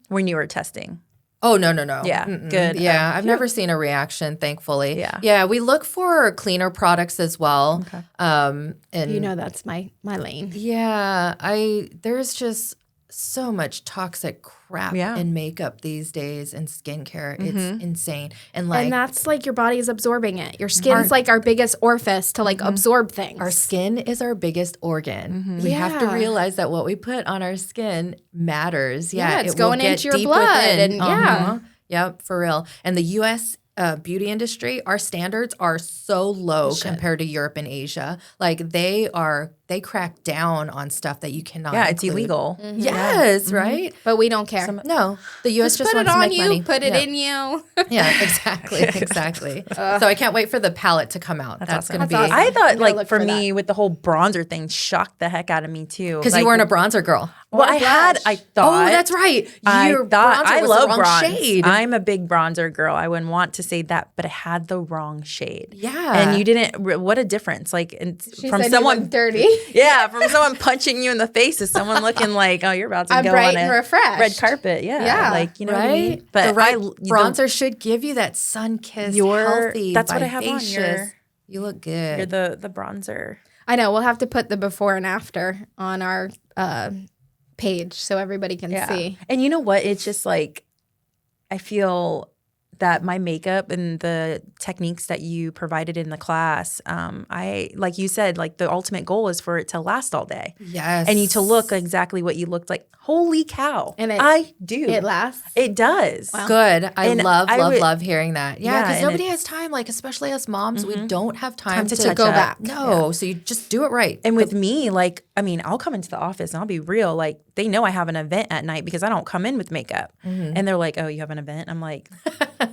when you were testing? Oh, no. Yeah, good. Yeah, I've never seen a reaction, thankfully. Yeah. Yeah, we look for cleaner products as well. Okay. And You know that's my lane. yeah, there's just so much toxic crap Yeah. in makeup these days and skincare. It's insane. And like And that's like your body is absorbing it. Your skin's like our biggest orifice to like absorb things. our skin is our biggest organ. We have to Yeah. realize that what we put on our skin matters. Yeah, it's it will going get into your deep blood within. and yeah. Yep, for real. And the U.S. Beauty industry, our standards are so low compared to Europe and Asia. Like they crack down on stuff that you cannot. Yeah, it's include. illegal. Yes, right. But we don't care. No, the U.S. just put it wants to on make you, money. put it Yeah. in you. Yeah, exactly. So I can't wait for the palette to come out. That's awesome. going to be That's awesome. I thought, I'm gonna like, look for for me, with the whole bronzer thing, shocked the heck out of me, too. because Like, you weren't a bronzer girl. Well, Or I thought. Oh, that's right. Your bronzer I was love the wrong bronze. shade. I'm a big bronzer girl. I wouldn't want to say that, but it had the wrong shade. Yeah. And you didn't. What a difference! Like, and She from said you someone look dirty. Yeah, from someone punching you in the face to someone looking like, oh, you're about to I'm go bright on and a refreshed. red carpet. Yeah, Yeah. like you know right? what I mean. But the right the bronzer should give you that sun-kissed, healthy, that's what I have on. vivacious. You look good. You're the bronzer. I know. We'll have to put the before and after on our page so everybody can see. And you know what? It's just like I feel that my makeup and the techniques that you provided in the class, I like you said, like the ultimate goal is for it to last all day. Yes. And you to look exactly what you looked like. Holy cow. And I do. It lasts. It does. Good. I And love I would- love hearing that. Yeah, Yeah, because and nobody it's- has time. Like especially us moms, we don't have time to to touch go up. back. No, so you just do it right. And with me, like, I mean, I'll come into the office and I'll be real. Like, they know I have an event at night because I don't come in with makeup. And they're like, oh, you have an event? I'm like,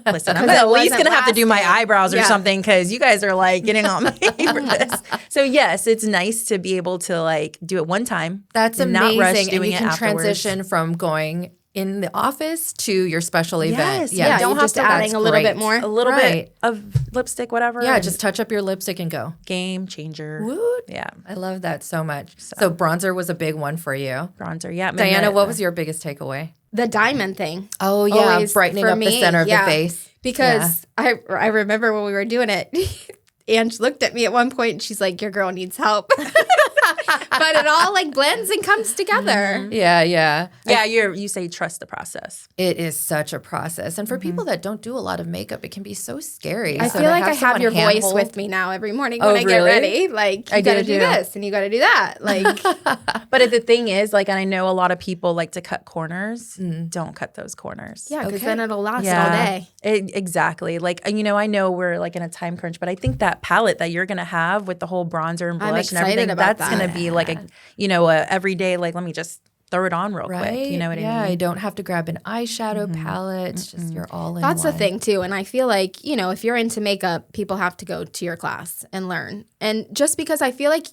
listen, I'm Because it at least wasn't going to have to do my lasting. eyebrows or Yeah. something because you guys are like getting on me for this. So, yes, it's nice to be able to like do it one time. That's and amazing. not rush And doing you it can afterwards. transition from going in the office to your special event. Yes, Yeah, don't you have just to adding a little bit more. a little Right. bit of lipstick, whatever. Yeah, and just touch up your lipstick and go. game changer. Woot. Yeah, I love that so much. So bronzer was a big one for you. bronzer. Yeah, Diana, what was your biggest takeaway? The diamond thing. Oh, yeah, Always brightening for up the me, center of yeah. the face. Because I remember when we were doing it, Ange looked at me at one point and she's like, your girl needs help. But it all like blends and comes together. Yeah, yeah. Yeah, you say trust the process. It is such a process. And for people that don't do a lot of makeup, it can be so scary. I So feel to like I have someone your voice handhold- with me now every morning Oh, when I get really? ready. Like, you got to do this and you got to do that. Like, But the thing is, like, and I know a lot of people like to cut corners. Don't cut those corners. yeah, because Okay. then it'll last all day. Exactly. Like, I know we're like in a time crunch, but I think that palette that you're going to have with the whole bronzer and I'm blush and excited everything, about that's that. going to be like a everyday, like, let me just throw it on real quick. You know what I Yeah, mean? you don't have to grab an eyeshadow palette. It's just you're all in That's one. the thing too. And I feel like, if you're into makeup, people have to go to your class and learn. And just because I feel like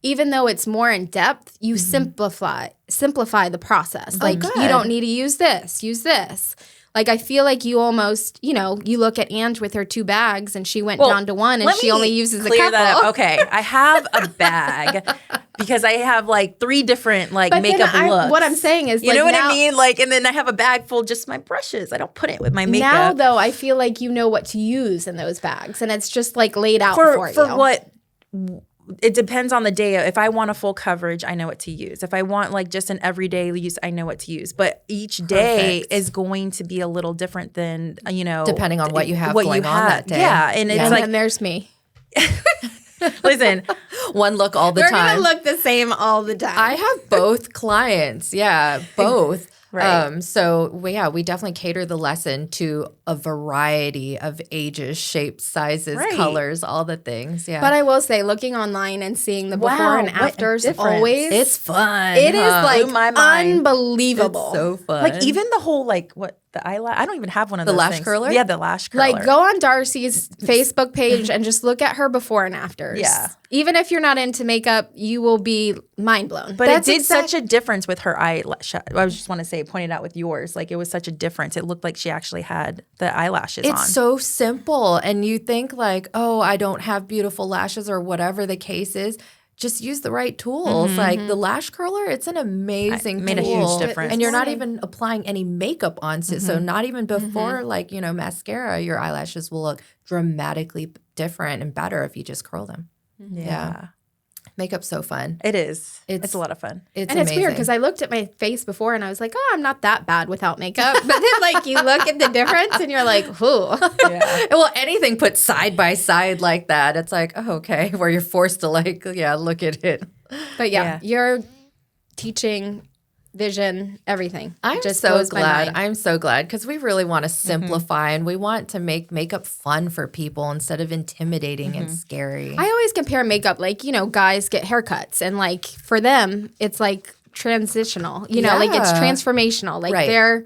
even though it's more in depth, you simplify the process. Like good. you don't need to use this. Like I feel like you almost, you look at Ange with her 2 bags and she went down to 1 and Let she me only uses a clear couple. that up. Okay, I have a bag because I have like 3 different like But then makeup looks. what I'm saying is, you like, know what now, I mean? Like, and then I have a bag full of just my brushes. I don't put it with my makeup. Now though, I feel like you know what to use in those bags, and it's just like laid out for you. for what. It depends on the day. If I want a full coverage, I know what to use. If I want like just an everyday use, I know what to use. But each day is going to be a little different than, Depending on what you have going on that day. Yeah. And it's And like, then there's me. listen, One look all the We're time. gonna look the same all the time. I have both clients. Yeah, both. Right. So we definitely cater the lesson to a variety of ages, shapes, sizes, Right. colors, all the things. Yeah. But I will say, looking online and seeing the before Wow, and what a afters, difference. always it's fun. it is huh? like Blew my mind. unbelievable. It's so fun. like even the whole like the eyelash. I don't even have one of The those lash things. curler? Yeah, the lash curler. Like, go on Darcy's Facebook page and just look at her before and afters. Yeah. Even if you're not into makeup, you will be mind blown. But it did such a difference with her eyelash. I just want to say, pointed out with yours, like it was such a difference. It looked like she actually had the eyelashes on. It's so simple. And you think like, oh, I don't have beautiful lashes or whatever the case is. Just use the right tools. Like the lash curler, it's an amazing made a tool. huge difference. And you're not even applying any makeup onto it. So not even before like, mascara, your eyelashes will look dramatically different and better if you just curl them. Yeah. Makeup's so fun. It is. It's It's- a lot of fun. It's and amazing. it's weird because I looked at my face before and I was like, oh, I'm not that bad without makeup. But then, like, you look at the difference and you're like, whoo. Well, anything put side by side like that, it's like, oh, okay, where you're forced to like, look at it. But Yeah. you're teaching vision, everything. I'm It just so blows my glad. mind. I'm so glad because we really want to simplify and we want to make makeup fun for people instead of intimidating and scary. I always compare makeup, like, guys get haircuts and like for them, it's like transitional, like it's Yeah. transformational. Like Right. they're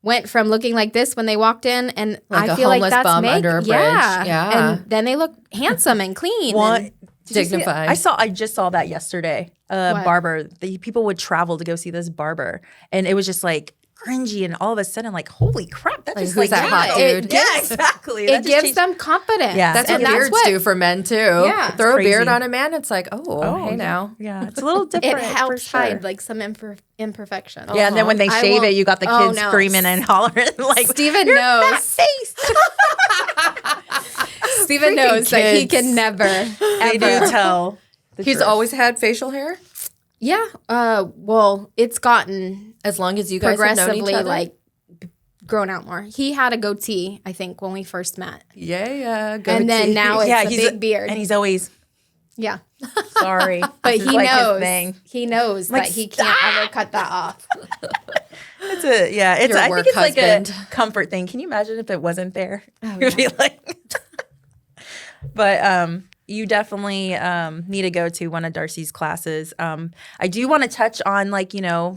went from looking like this when they walked in and Like I a feel like homeless that's bum under a bridge. Yeah. And then they look handsome and clean. What? and- Did you see it? Dignified. I just saw that yesterday. Barber. The people would travel to go see this barber, and it was just like cringy. And all of a sudden, like, holy crap! That Like, just who's that hot dude? Yeah, exactly. it That just gives changed- them confidence. Yeah. That's and what beards do for men too. Yeah. Throw a beard crazy. on a man, it's like, oh, hey now. Yeah, it's a little It different. helps for sure. hide like some imperfection. Yeah, and then when they I shave won't- it, you got the Oh, kids no. screaming and hollering like, Steven "Your knows. fat face." Steven Freaking knows that he kids. can never, They do ever. tell. the He's truth. always had facial hair? Yeah. Well, it's gotten As long as you guys have known progressively each other? like grown out more. He had a goatee, I think, when we first met. Yeah. And then now it's a big beard. and he's always Yeah. sorry, But This he is like his knows. thing. He knows Like, that he can't ever cut that off. It's I Your think work it's husband. like a comfort thing. Can you imagine if it wasn't there? You'd be like, but you definitely need to go to one of Darcy's classes. I do want to touch on like,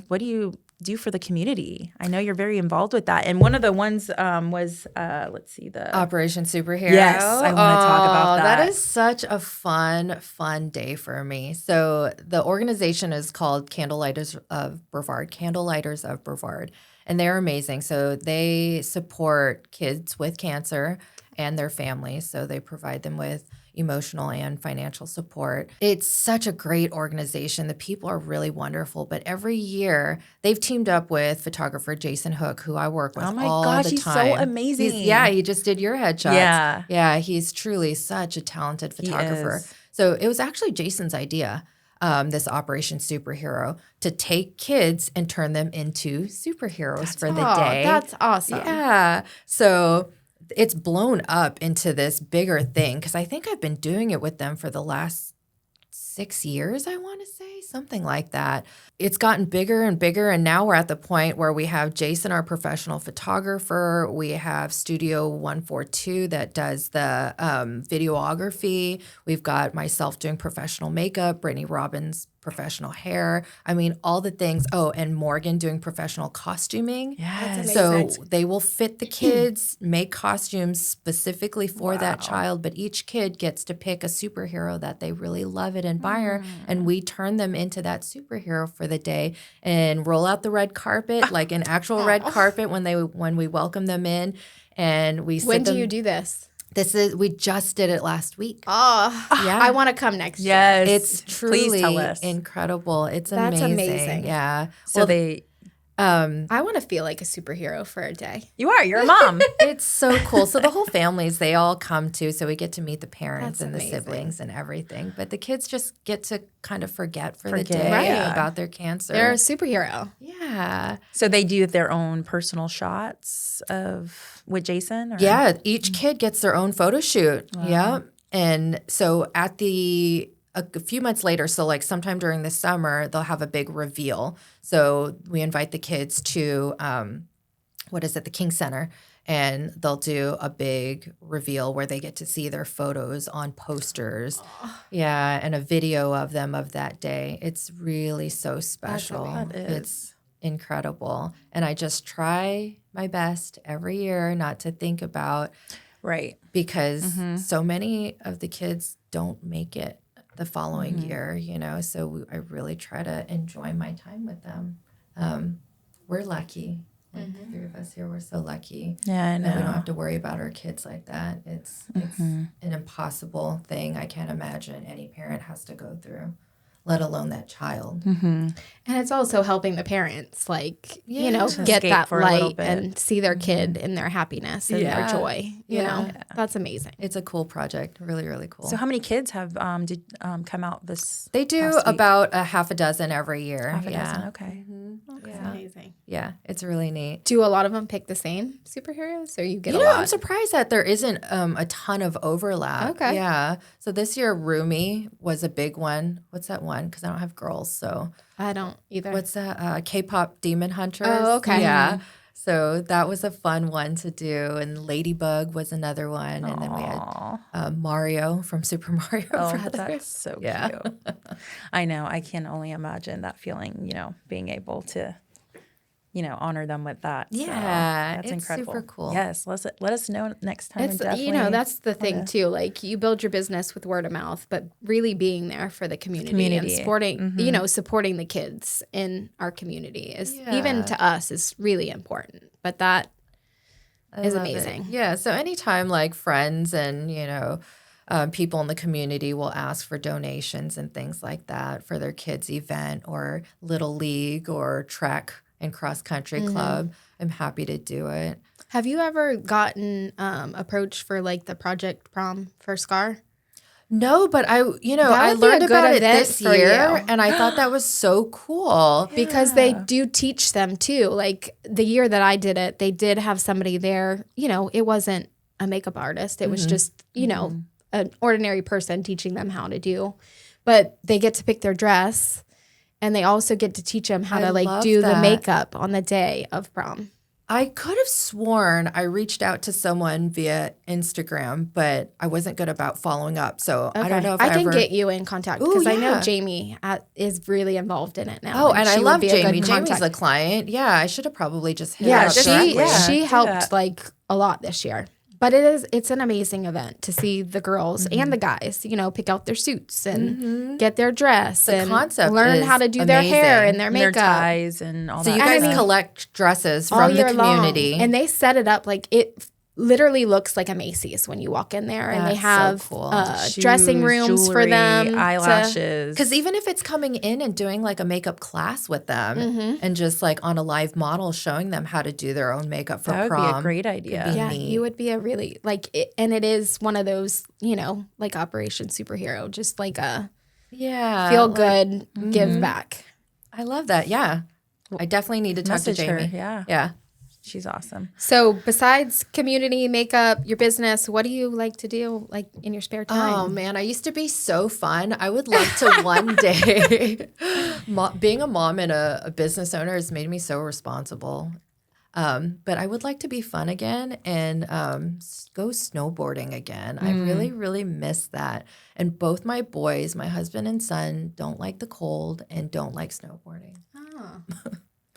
what do you do for the community? I know you're very involved with that. And one of the ones was, let's see, the Operation Superhero. Yes, I want to talk about that. That is such a fun day for me. So the organization is called Candlelighters of Brevard, and they're amazing. So they support kids with cancer and their families. So they provide them with emotional and financial support. It's such a great organization. The people are really wonderful. But every year they've teamed up with photographer Jason Hook, who I work with all the time. Oh my gosh, he's so amazing. He just did your headshots. Yeah, he's truly such a talented photographer. So it was actually Jason's idea, this Operation Superhero, to take kids and turn them into superheroes for the day. That's awesome. Yeah. So it's blown up into this bigger thing because I think I've been doing it with them for the last 6 years, I want to say, something like that. It's gotten bigger and bigger, and now we're at the point where we have Jason, our professional photographer. We have Studio 142 that does the videography. We've got myself doing professional makeup, Brittany Robbins professional hair. I mean, all the things. Oh, and Morgan doing professional costuming. Yes. So they will fit the kids, make costumes specifically for that child, but each kid gets to pick a superhero that they really love and admire, and we turn them into that superhero for the day and roll out the red carpet, like an actual red carpet when we welcome them in, and we sit When do them, you do this? we just did it last week. Oh, Yeah. I want to come next year. Yes. It's truly Please tell us. incredible. It's That's amazing. amazing. Yeah. So they, I want to feel like a superhero for a day. you're a mom. It's so cool. So the whole families, they all come too. So we get to meet the parents That's and the amazing. siblings and everything. But the kids just get to kind of forget the day Right. about their cancer. They're a superhero. Yeah. So they do their own personal shots with Jason? Or? Yeah. Each kid gets their own photo shoot. Wow. Yeah. And so a few months later, so like sometime during the summer, they'll have a big reveal. So we invite the kids to, the King Center, and they'll do a big reveal where they get to see their photos on posters. Yeah, and a video of them of that day. It's really so special. It's incredible. And I just try my best every year not to think about, right, because so many of the kids don't make it the following year, so I really try to enjoy my time with them. We're lucky. Like the three of us here, we're so lucky. Yeah, I know. That we don't have to worry about our kids like that. It's an impossible thing. I can't imagine any parent has to go through, let alone that child. And it's also helping the parents, To get escape that for a little light bit. and see their kid in their happiness and their joy. You know, that's amazing. It's a cool project. Really, really cool. So how many kids have come out this? They do past week? about a half a dozen every year. Half a dozen. Okay. That's amazing. Yeah, it's really neat. Do a lot of them pick the same superheroes, or you get a I'm lot? surprised that there isn't a ton of overlap. Okay. Yeah. So this year, Rumi was a big one. What's that one? Because I don't have girls. So I don't either. what's that? K-pop Demon Hunters. Oh, okay. Yeah. So that was a fun one to do. And Ladybug was another one. And then we had Mario from Super Mario Brothers. That's so cute. I know. I can only imagine that feeling, being able to, honor them with that. Yeah, so that's it's incredible. super cool. Yes, let us know next time. It's that's the thing too. Like you build your business with word of mouth, but really being there for the community. And supporting, supporting the kids in our community is even to us is really important. But that is amazing. Yeah. So anytime like friends and people in the community will ask for donations and things like that for their kids' event or little league or track and cross country club, I'm happy to do it. Have you ever gotten approached for like the project prom for SCAR? No, but I would be learned a good about it event this for year, you. and I thought that was so cool. Because they do teach them too. Like the year that I did it, they did have somebody there. It wasn't a makeup artist. It was just, an ordinary person teaching them how to do. But they get to pick their dress, and they also get to teach them how to like love do the that. makeup on the day of prom. I could have sworn I reached out to someone via Instagram, but I wasn't good about following up. So I don't know if I can ever... get you in contact because I know Jamie is really involved in it now. Oh, and I she love would be a Jamie. good Jamie's contact. a client. Yeah, I should have probably just hit her Yeah, up directly. she do helped that. like a lot this year. But it's an amazing event to see the girls and the guys, pick out their suits and get their dress The and concept learn is how to do their hair amazing. and their And their makeup ties and all So that. you And I guys mean, collect dresses all from the year community. long. And they set it up like it literally looks like a Macy's when you walk in there, and they That's so have cool. dressing Shoes, rooms for jewelry, them, eyelashes. Because even if it's coming in and doing like a makeup class with them and just like on a live model showing them how to do their own makeup for that would prom. be a great idea. be Yeah, neat. you would be a really and it is one of those, like Operation Superhero, just like a Yeah. feel good, give back. I love that. Yeah. I definitely need to talk to Message her, Jamie. yeah. Yeah. She's awesome. So besides community makeup, your business, what do you like to do like in your spare time? Oh man, I used to be so fun. I would love to one day. Being a mom and a business owner has made me so responsible. But I would like to be fun again and go snowboarding again. I really, really miss that. And both my boys, my husband and son, don't like the cold and don't like snowboarding.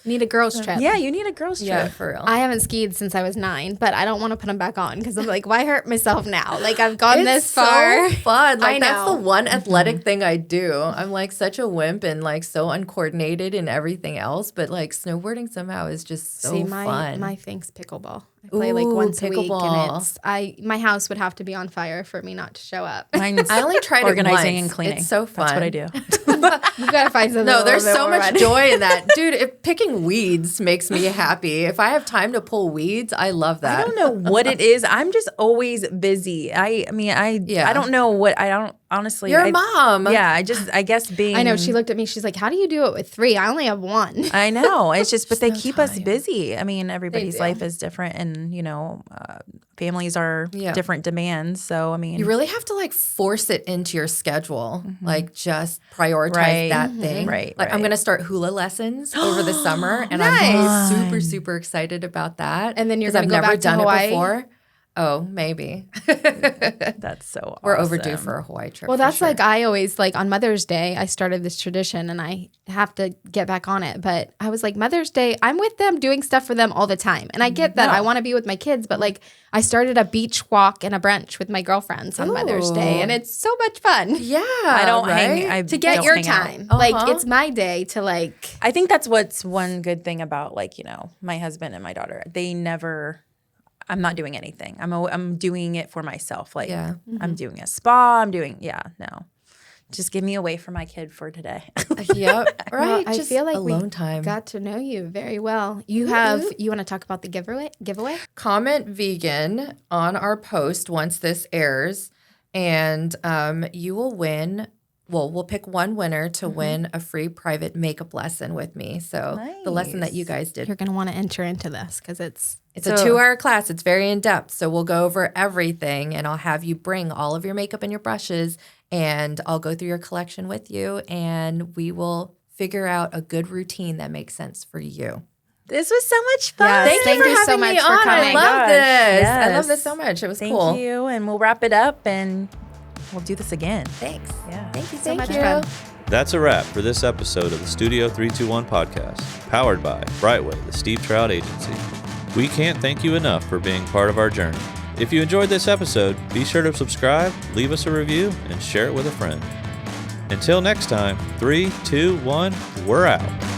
Need a girls trip. Yeah, you need a girls trip. Yeah, for real. I haven't skied since I was 9, but I don't want to put them back on because I'm like, why hurt myself now? Like I've gone this far. So fun. Like I that's the know. one athletic thing I do. I'm like such a wimp and like so uncoordinated in everything else, but like snowboarding somehow is just so See, fun. my thing's pickleball. I play like Ooh, once a week, pickleball. and my house would have to be on fire for me not to show up. Mine's I only tried organizing it once. and cleaning. It's so fun. That's what I do. You gotta find something. No, a there's little so bit much more joy in that. Dude, if picking weeds makes me happy. If I have time to pull weeds, I love that. I don't know what it is. I'm just always busy. I don't know what I don't honestly. You're a mom. Yeah, I guess being. I know. She looked at me. She's like, "How do you do it with 3? I only have 1." I know. It's just, but they no keep us time. busy. I mean, everybody's do. life is different, and families are Yeah. different demands. So I mean, You really have to like force it into your schedule. Like just prioritize Right. that thing. Right, Like I'm right. going to start hula lessons over the summer and Nice. I'm super, super excited about that. And then you're 'Cause I've gonna go never back to done Hawaii? it before. Oh, maybe. that's so. We're awesome. overdue for a Hawaii trip. Well, for that's sure. like I always like on Mother's Day, I started this tradition and I have to get back on it. But I was like, Mother's Day, I'm with them doing stuff for them all the time. And I get that I want to be with my kids, but like I started a beach walk and a brunch with my girlfriends on Mother's Day. Ooh. And it's so much fun Yeah. I don't right? hang. I to get don't your hang out. time. Like it's my day to like, I think that's what's one good thing about my husband and my daughter. They never. I'm not doing anything. I'm doing it for myself. Like Yeah. I'm doing a spa. No. Just give me away from my kid for today. Yep. Right. well, I Just feel like alone we time. got to know you very well. You want to talk about the giveaway? Comment vegan on our post once this airs, and you will win. Well, we'll pick one winner to win a free private makeup lesson with me. So the lesson that you guys did. You're going to want to enter into this because It's a 2-hour class. It's very in-depth. So we'll go over everything, and I'll have you bring all of your makeup and your brushes, and I'll go through your collection with you, and we will figure out a good routine that makes sense for you. This was so much fun. Yes, thank you so having much me for on. coming. I love this. I Yes. love this so much. It was Thank cool. you. And we'll wrap it up and we'll do this again. Thanks. Yeah. Thank you so Thank much. you. That's a wrap for this episode of the Studio 321 podcast, powered by Brightway, the Steve Trout Agency. We can't thank you enough for being part of our journey. If you enjoyed this episode, be sure to subscribe, leave us a review, and share it with a friend. Until next time, 3, 2, 1, we're out.